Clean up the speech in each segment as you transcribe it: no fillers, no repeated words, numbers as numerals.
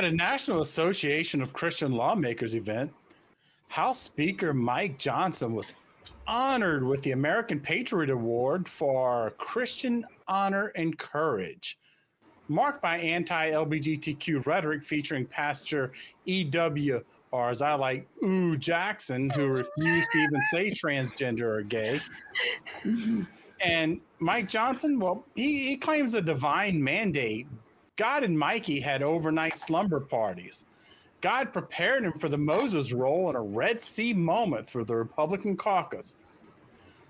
At a National Association of Christian Lawmakers event, House Speaker Mike Johnson was honored with the American Patriot Award for Christian honor and courage, marked by anti-LGBTQ rhetoric featuring Pastor E.W., or as I like, Jackson, who refused to even say transgender or gay. And Mike Johnson, well, he claims a divine mandate. God and Mikey had overnight slumber parties. God prepared him for the Moses role in a Red Sea moment for the Republican caucus.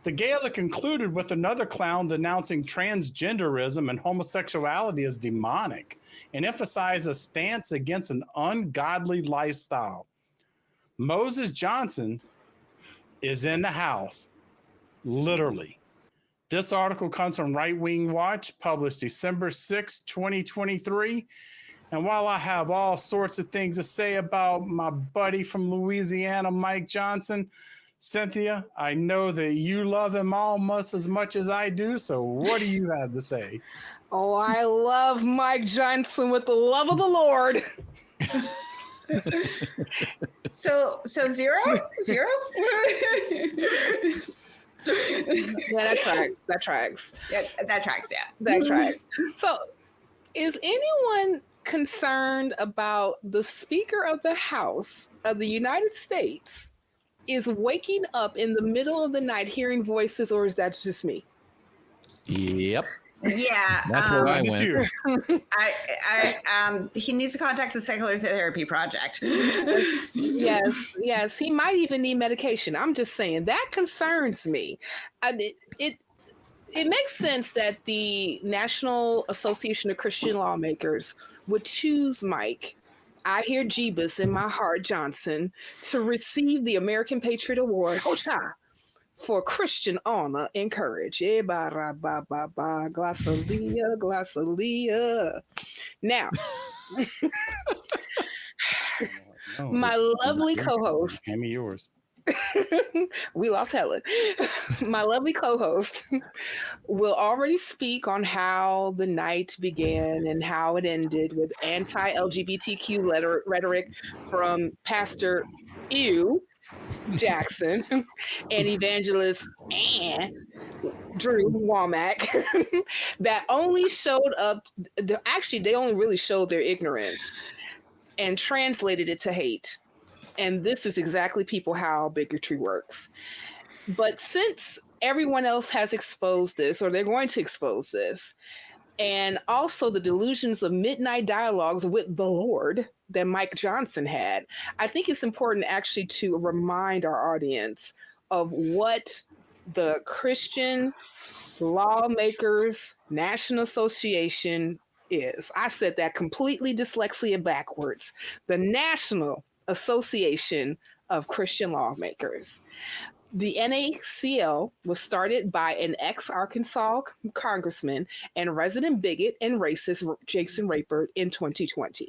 The gala concluded with another clown denouncing transgenderism and homosexuality as demonic and emphasized a stance against an ungodly lifestyle. Moses Johnson is in the house, literally. This article comes from Right Wing Watch, published December 6, 2023. And while I have all sorts of things to say about my buddy from Louisiana, Mike Johnson, Cynthia, I know that you love him almost as much as I do. So what do you have to say? Oh, I love Mike Johnson with the love of the Lord. So zero? Yeah, that tracks. Yeah, that tracks. Yeah, that tracks. So, is anyone concerned about the Speaker of the House of the United States is waking up in the middle of the night hearing voices, or is that just me? Yep. Yeah, that's where I went. He needs to contact the Secular Therapy Project. Yes, he might even need medication. I'm just saying that concerns me. I mean, it makes sense that the National Association of Christian Lawmakers would choose Mike. I hear Jeebus in my heart, Johnson, to receive the American Patriot Award. Hosha! For Christian honor and courage. Glossalia. Now, my lovely co-host. Hand me yours. We lost Helen. My lovely co-host will already speak on how the night began and how it ended with anti-LGBTQ rhetoric from Pastor E.W. Jackson and evangelist Drew Womack that only showed up. Actually, they only really showed their ignorance and translated it to hate. And this is exactly how bigotry works. But since everyone else has exposed this, or they're going to expose this, and also the delusions of midnight dialogues with the Lord that Mike Johnson had, I think it's important actually to remind our audience of what the Christian Lawmakers National Association is. I said that completely dyslexia backwards. The National Association of Christian Lawmakers. The NACL was started by an ex-Arkansas congressman and resident bigot and racist Jason Rapert in 2020.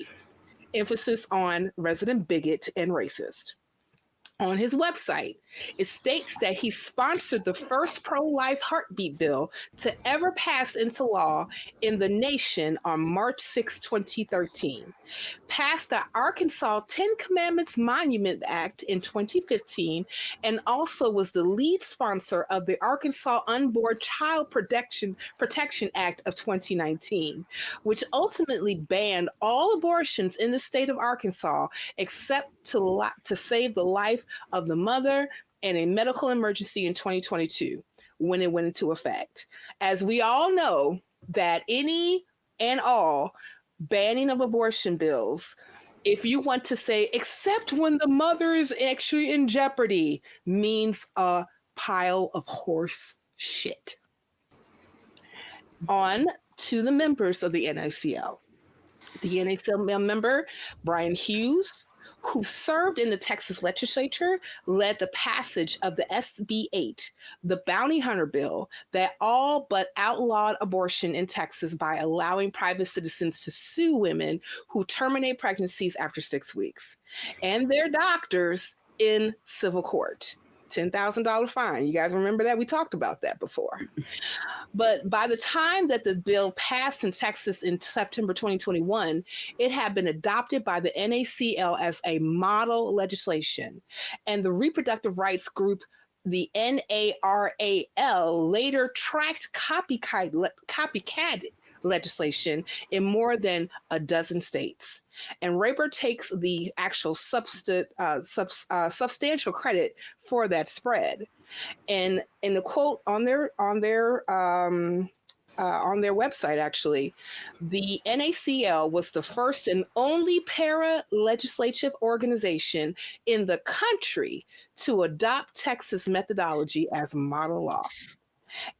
Emphasis on resident bigot and racist. On his website, it states that he sponsored the first pro-life heartbeat bill to ever pass into law in the nation on March 6, 2013. Passed the Arkansas Ten Commandments Monument Act in 2015, and also was the lead sponsor of the Arkansas Unborn Child Protection Act of 2019, which ultimately banned all abortions in the state of Arkansas except to save the life of the mother in a medical emergency in 2022 when it went into effect. As we all know, that any and all banning of abortion bills, if you want to say except when the mother is actually in jeopardy, means a pile of horse shit. On to the members of the NACL. The NACL member, Brian Hughes, who served in the Texas legislature, led the passage of the SB 8, the bounty hunter bill that all but outlawed abortion in Texas by allowing private citizens to sue women who terminate pregnancies after 6 weeks and their doctors in civil court. $10,000 fine. You guys remember that? We talked about that before. But by the time that the bill passed in Texas in September 2021, it had been adopted by the NACL as a model legislation. And the reproductive rights group, the NARAL, later tracked copycat legislation in more than a dozen states. And Rapert takes the actual substantial credit for that spread. And in the quote on their website, actually, the NACL was the first and only para-legislative organization in the country to adopt Texas methodology as model law.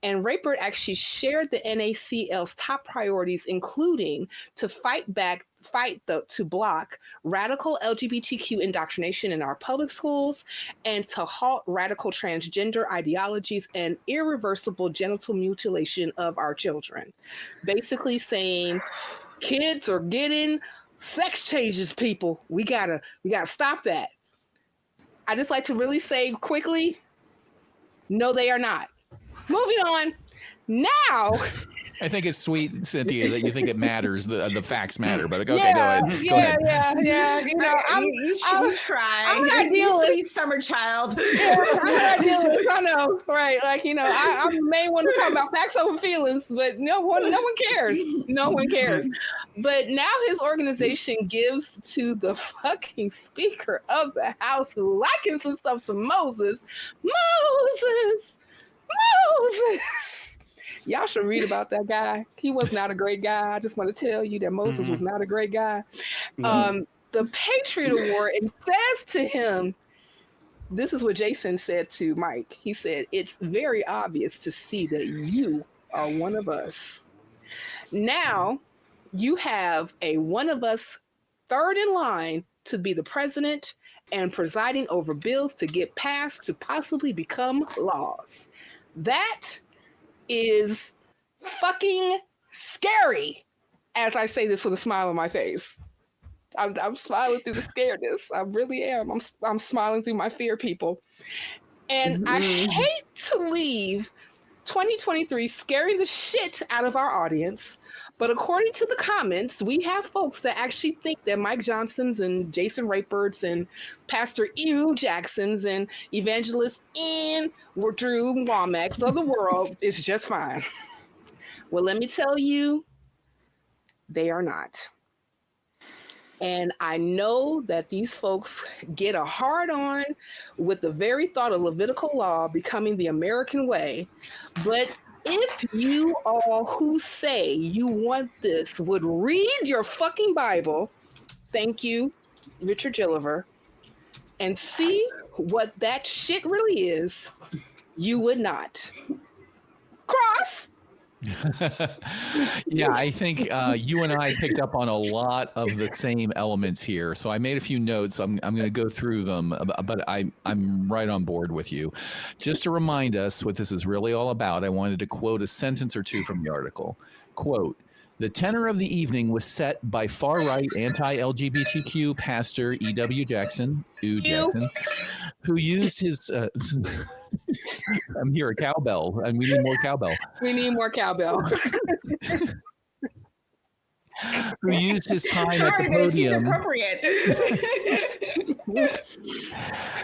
And Rapert actually shared the NACL's top priorities, including to to block radical LGBTQ indoctrination in our public schools and to halt radical transgender ideologies and irreversible genital mutilation of our children. Basically saying kids are getting sex changes, people. We gotta stop that. I just like to really say quickly, no, they are not. Moving on. Now, I think it's sweet, Cynthia, that you think it matters. The facts matter, but okay, yeah, go ahead. Yeah. You know, you try. I'm an You idealist. sweet summer child. Yeah, I'm an idealist. I know, right? Like, you know, I may want to talk about facts over feelings, but no one cares. No one cares. But now his organization gives to the fucking Speaker of the House, who likens himself to Moses. Y'all should read about that guy. He was not a great guy. I just want to tell you that Moses was not a great guy. The Patriot Award, and says to him, this is what Jason said to Mike. He said, "It's very obvious to see that you are one of us." Now you have a one of us third in line to be the president and presiding over bills to get passed to possibly become laws. That is fucking scary, as I say this with a smile on my face. I'm smiling through the scaredness. I really am. I'm smiling through my fear, people. And I hate to leave 2023 scaring the shit out of our audience, but according to the comments, we have folks that actually think that Mike Johnson's and Jason Rapert's and Pastor E.W. Jackson's and Evangelist and Drew Womack's of the world is just fine. Well, let me tell you, they are not. And I know that these folks get a hard-on with the very thought of Levitical law becoming the American way. But if you all who say you want this would read your fucking Bible, thank you, Richard Gilliver, and see what that shit really is, you would not. Cross. Yeah, I think you and I picked up on a lot of the same elements here. So I made a few notes. I'm going to go through them, but I'm right on board with you. Just to remind us what this is really all about, I wanted to quote a sentence or two from the article. Quote, "The tenor of the evening was set by far-right anti-LGBTQ Pastor E.W. Jackson, who used his I'm here a cowbell, and we need more cowbell. We need more cowbell. Who used his time at the podium.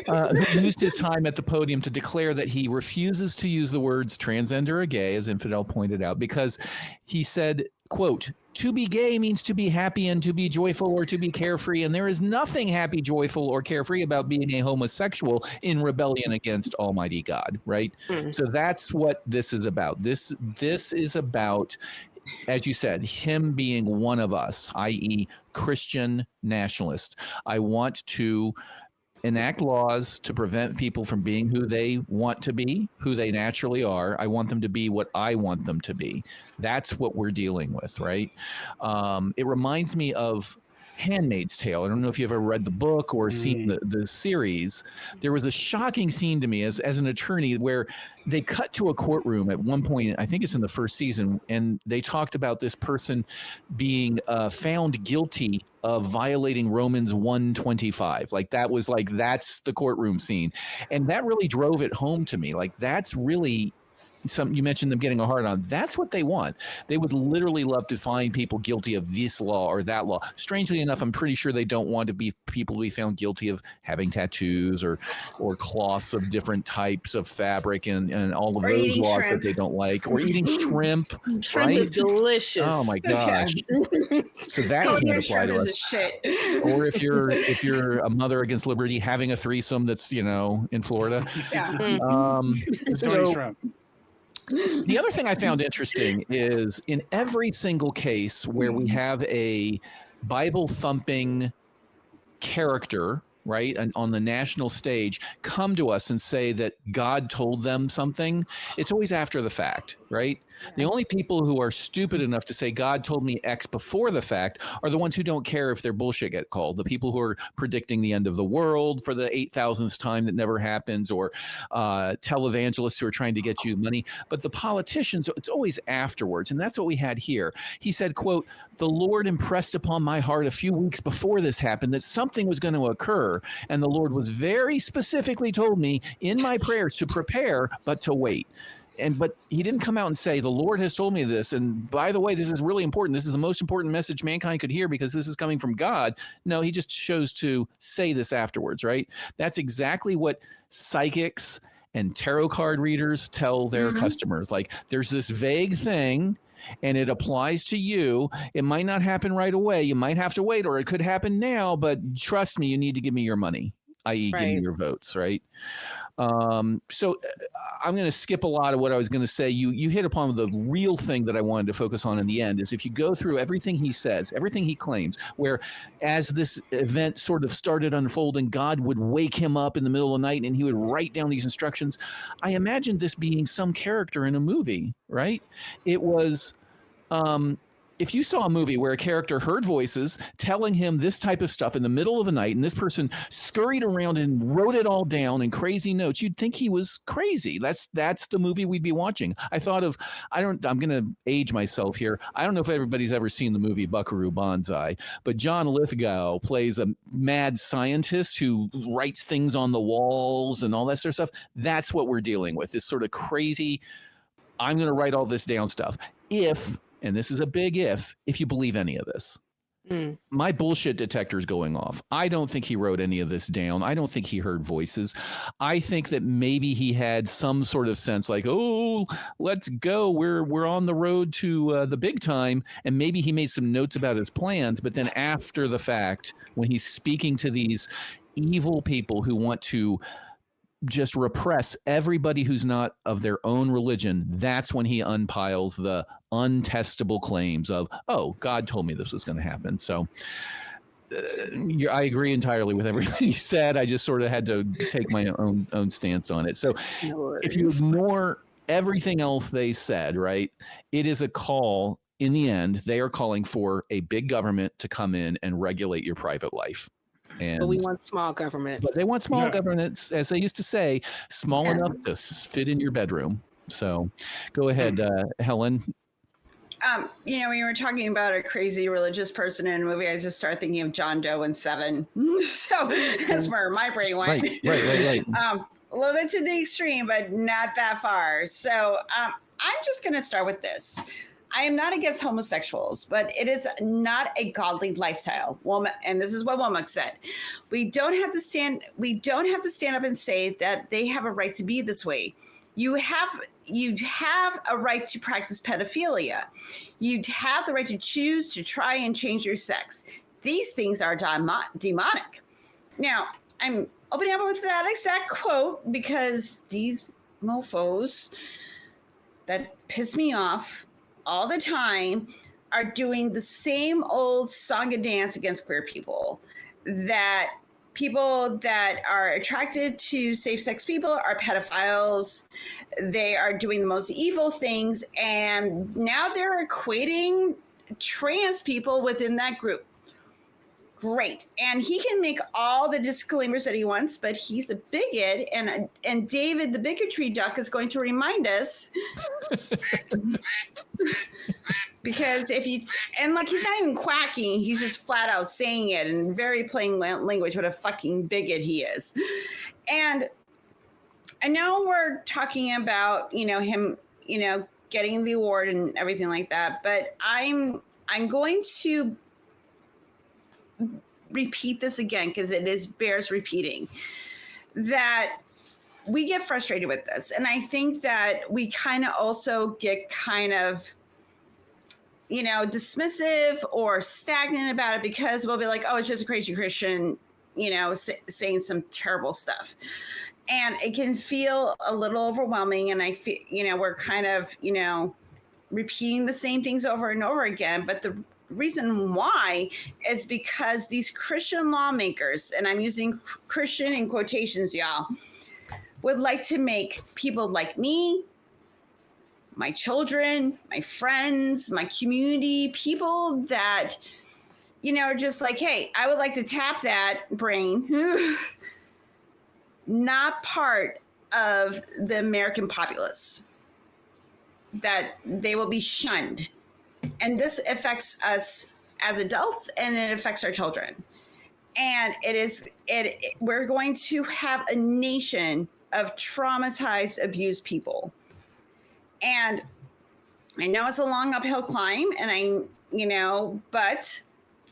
Who used his time at the podium to declare that he refuses to use the words transgender or gay, as Infidel pointed out, because he said, quote, "To be gay means to be happy and to be joyful or to be carefree, and there is nothing happy, joyful, or carefree about being a homosexual in rebellion against Almighty God," right? So that's what this is about. This is about, as you said, him being one of us, i.e. Christian nationalists. I want to enact laws to prevent people from being who they want to be, who they naturally are. I want them to be what I want them to be. That's what we're dealing with, right? It reminds me of Handmaid's Tale. I don't know if you've ever read the book or seen the series. There was a shocking scene to me as an attorney where they cut to a courtroom at one point, I think it's in the first season, and they talked about this person being found guilty of violating Romans 1:25. Like that was like, that's the courtroom scene. And that really drove it home to me. Like that's really you mentioned them getting a hard on. That's what they want. They would literally love to find people guilty of this law or that law. Strangely enough, I'm pretty sure they don't want to be people to be found guilty of having tattoos or cloths of different types of fabric and all of Or those eating laws shrimp. that they don't like, or eating shrimp. Shrimp is right? delicious. Oh my gosh! So that doesn't Cognac apply shrimp to is us. a shit. Or if you're a mother against liberty having a threesome that's in Florida. Yeah. Tony So Shrimp. the other thing I found interesting is in every single case where we have a Bible thumping character, right, and on the national stage come to us and say that God told them something, it's always after the fact, right? The only people who are stupid enough to say God told me X before the fact are the ones who don't care if their bullshit get called. The people who are predicting the end of the world for the 8,000th time that never happens, or televangelists who are trying to get you money. But the politicians, it's always afterwards. And that's what we had here. He said, quote, "The Lord impressed upon my heart a few weeks before this happened that something was going to occur. And the Lord was very specifically told me in my prayers to prepare, but to wait." But he didn't come out and say, the Lord has told me this. And by the way, this is really important. This is the most important message mankind could hear because this is coming from God. No, he just chose to say this afterwards, right? That's exactly what psychics and tarot card readers tell their customers. Like, there's this vague thing and it applies to you. It might not happen right away. You might have to wait, or it could happen now, but trust me, you need to give me your money, i.e. give me your votes, right? So I'm going to skip a lot of what I was going to say. You hit upon the real thing that I wanted to focus on in the end is if you go through everything he says, everything he claims, where as this event sort of started unfolding, God would wake him up in the middle of the night and he would write down these instructions. I imagined this being some character in a movie, right? It was, if you saw a movie where a character heard voices telling him this type of stuff in the middle of the night, and this person scurried around and wrote it all down in crazy notes, you'd think he was crazy. That's the movie we'd be watching. I thought of, I'm going to age myself here. I don't know if everybody's ever seen the movie Buckaroo Banzai, but John Lithgow plays a mad scientist who writes things on the walls and all that sort of stuff. That's what we're dealing with, this sort of crazy, I'm going to write all this down stuff. And this is a big if you believe any of this. My bullshit detector is going off. I don't think he wrote any of this down. I don't think he heard voices. I think that maybe he had some sort of sense like, oh, let's go. We're on the road to the big time. And maybe he made some notes about his plans. But then after the fact, when he's speaking to these evil people who want to just repress everybody who's not of their own religion, that's when he unpiles the untestable claims of, oh, God told me this was going to happen. So I agree entirely with everything you said. I just sort of had to take my own stance on it. So if you ignore everything else they said, right, it is a call. In the end, they are calling for a big government to come in and regulate your private life. But we want small government. But they want small government, as they used to say, small enough to fit in your bedroom. So go ahead, Helen. When you were talking about a crazy religious person in a movie, I just started thinking of John Doe and Seven. So that's where my brain went. Right. A little bit to the extreme, but not that far. So I'm just going to start with this. I am not against homosexuals, but it is not a godly lifestyle. And this is what Womack said. We don't have to stand up and say that they have a right to be this way. You have a right to practice pedophilia. You have the right to choose to try and change your sex. These things are demonic. Now, I'm opening up with that exact quote because these mofos that piss me off all the time are doing the same old song and dance against queer people, that people that are attracted to safe-sex people are pedophiles. They are doing the most evil things, and now they're equating trans people within that group. Great. And he can make all the disclaimers that he wants, but he's a bigot. And David, the bigotry duck, is going to remind us because and like, he's not even quacking. He's just flat out saying it in very plain language, what a fucking bigot he is. And I know we're talking about, him, getting the award and everything like that, but I'm going to repeat this again because bears repeating, that we get frustrated with this. And I think that we kind of also get kind of, dismissive or stagnant about it because we'll be like, oh, it's just a crazy Christian, saying some terrible stuff. And it can feel a little overwhelming. And I feel, we're kind of, repeating the same things over and over again. But the reason why is because these Christian lawmakers, and I'm using Christian in quotations, y'all, would like to make people like me, my children, my friends, my community, people that, are just like, hey, I would like to tap that brain, not part of the American populace, that they will be shunned. And this affects us as adults, and it affects our children. And we're going to have a nation of traumatized, abused people. And I know it's a long uphill climb, and but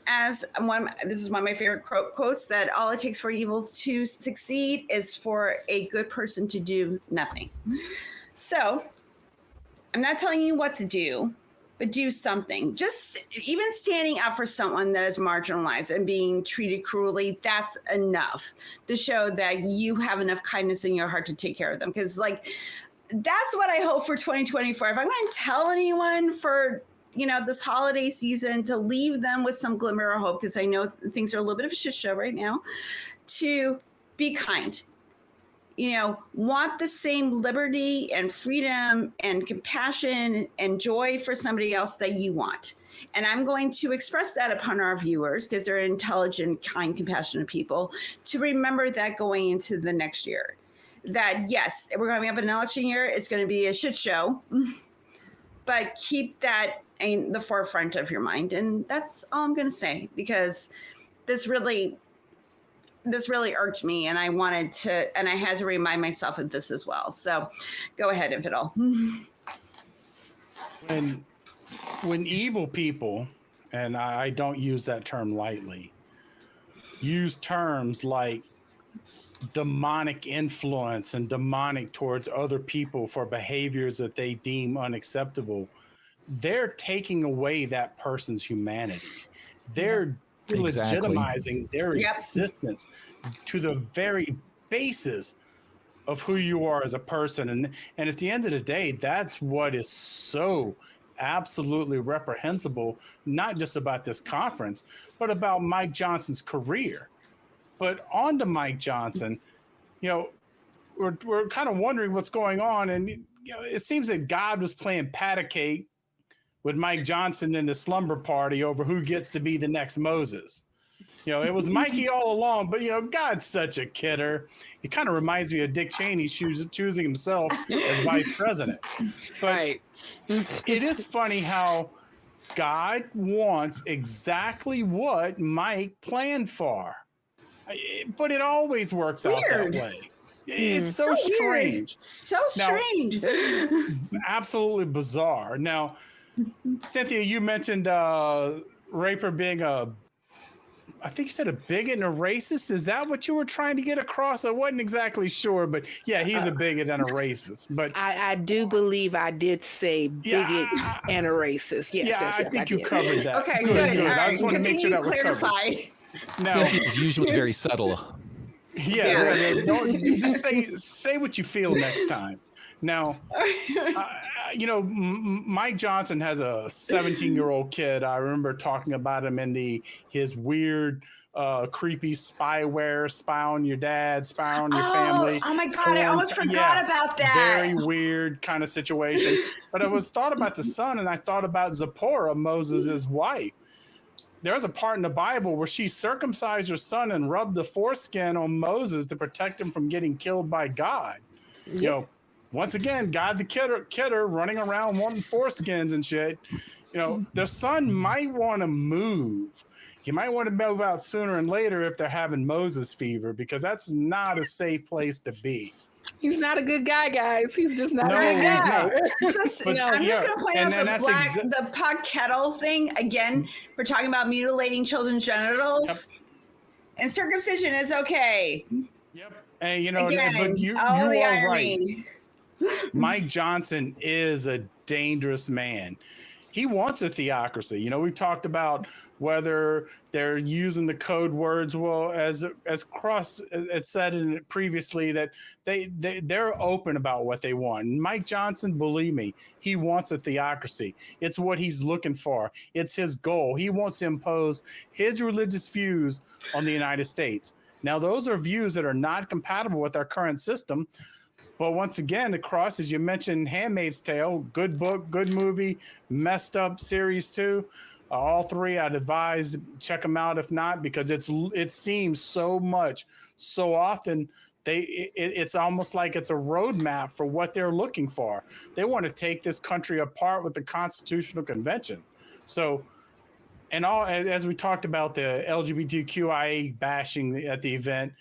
as this is one of my favorite quotes, that all it takes for evil to succeed is for a good person to do nothing. So I'm not telling you what to do, but do something. Just even standing up for someone that is marginalized and being treated cruelly, that's enough to show that you have enough kindness in your heart to take care of them. Because that's what I hope for 2024. If I'm going to tell anyone for, this holiday season, to leave them with some glimmer of hope, because I know things are a little bit of a shit show right now, to be kind. Want the same liberty and freedom and compassion and joy for somebody else that you want. And I'm going to express that upon our viewers, because they're intelligent, kind, compassionate people, to remember that going into the next year. That, yes, we're going to be up in an election year. It's going to be a shit show. But keep that in the forefront of your mind. And that's all I'm going to say, because this really irked me, and I had to remind myself of this as well. So go ahead, Infidel. When evil people, and I don't use that term lightly, use terms like demonic influence and demonic towards other people for behaviors that they deem unacceptable, they're taking away that person's humanity. They're legitimizing their existence to the very basis of who you are as a person. And at the end of the day, that's what is so absolutely reprehensible, not just about this conference, but about Mike Johnson's career. But on to Mike Johnson, we're kind of wondering what's going on. And it seems that God was playing pat a cake with Mike Johnson in the slumber party over who gets to be the next Moses. It was Mikey all along, but God's such a kidder. He kind of reminds me of Dick Cheney choosing himself as vice president. But Right. It is funny how God wants exactly what Mike planned for, but it always works out that way. It's so strange. So strange. Absolutely bizarre. Now, Cynthia, you mentioned Rapert being I think you said a bigot and a racist. Is that what you were trying to get across? I wasn't exactly sure, but yeah, he's a bigot and a racist. But I do believe I did say bigot and a racist. Yes, I think you covered that. Okay, good. All right. I just want to make sure that was covered. Now, Cynthia is usually very subtle. Don't just say what you feel next time. Now, Mike Johnson has a 17-year-old kid. I remember talking about him in his weird, creepy spyware, spy on your dad, spy on your family. Oh my God, I almost forgot about that. Very weird kind of situation. But I thought about the son, and I thought about Zipporah, Moses' wife. there's a part in the Bible where she circumcised her son and rubbed the foreskin on Moses to protect him from getting killed by God. Yep. You know, once again, God the kidder running around wanting foreskins and shit. You know, their son might want to move. He might want to move out sooner and later if they're having Moses fever, because that's not a safe place to be. He's not a good guy, guys. He's just not No, a good he's guy. I'm just going to point out the pot kettle thing. Again, we're talking about mutilating children's genitals. Yep. And circumcision is okay. Yep. And, you know, again, but you are right. Mike Johnson is a dangerous man. He wants a theocracy. You know, we talked about whether they're using the code words. Well, as Cross had said in it previously, that they're open about what they want. Mike Johnson, believe me, he wants a theocracy. It's what he's looking for. It's his goal. He wants to impose his religious views on the United States. Now, those are views that are not compatible with our current system. But once again, Across, as you mentioned, Handmaid's Tale, good book, good movie, messed up series too. All three, I'd advise check them out if not, because it seems so often it's almost like it's a roadmap for what they're looking for. They want to take this country apart with the Constitutional Convention. So, and all as we talked about the LGBTQIA bashing at the event.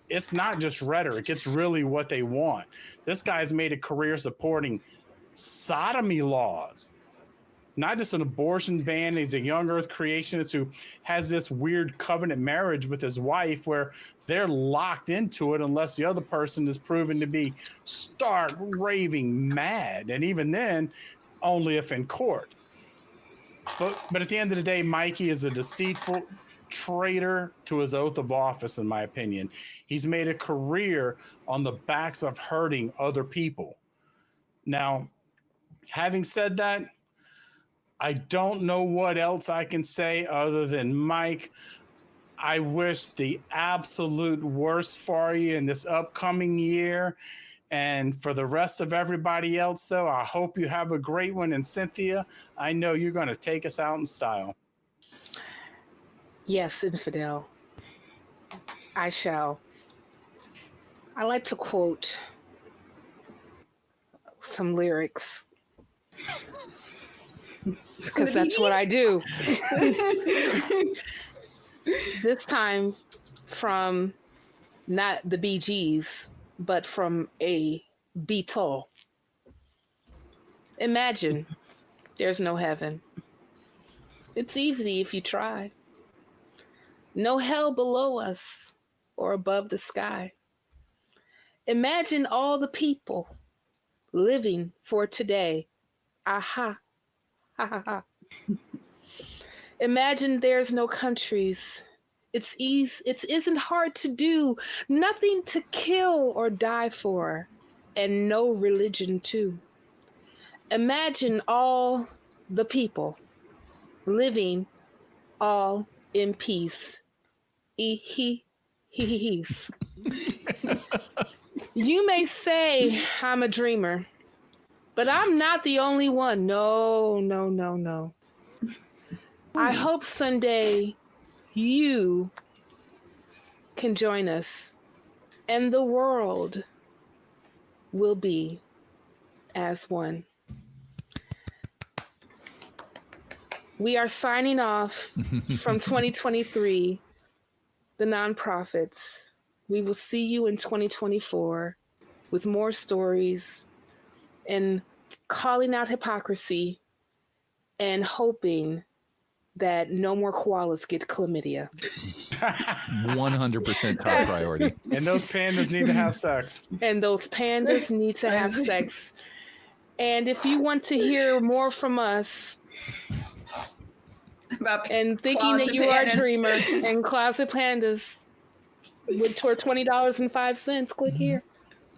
It's not just rhetoric. It's really what they want. This guy's made a career supporting sodomy laws, not just an abortion ban. He's a young earth creationist who has this weird covenant marriage with his wife where they're locked into it unless the other person is proven to be stark raving mad. And even then, only if in court. But at the end of the day, Mikey is a deceitful traitor to his oath of office, in my opinion. He's made a career on the backs of hurting other people. Now, having said that, I don't know what else I can say other than, Mike, I wish the absolute worst for you in this upcoming year. And for the rest of everybody else, though, I hope you have a great one. And Cynthia, I know you're going to take us out in style. Yes, infidel. I shall. I like to quote some lyrics because that's what I do. This time from not the Bee Gees, but from a Beatle. Imagine there's no heaven. It's easy if you try. No hell below us or above the sky. Imagine all the people living for today. Aha. Ha ha ha. Imagine there's no countries. It isn't hard to do. Nothing to kill or die for. And no religion too. Imagine all the people living all in peace. Peace. You may say I'm a dreamer, but I'm not the only one. No. I hope someday you can join us and the world will be as one. We are signing off from 2023, the nonprofits. We will see you in 2024 with more stories and calling out hypocrisy and hoping that no more koalas get chlamydia. 100% top priority. And those pandas need to have sex. And if you want to hear more from us, and thinking that you are a dreamer and closet pandas with $20.05, click here.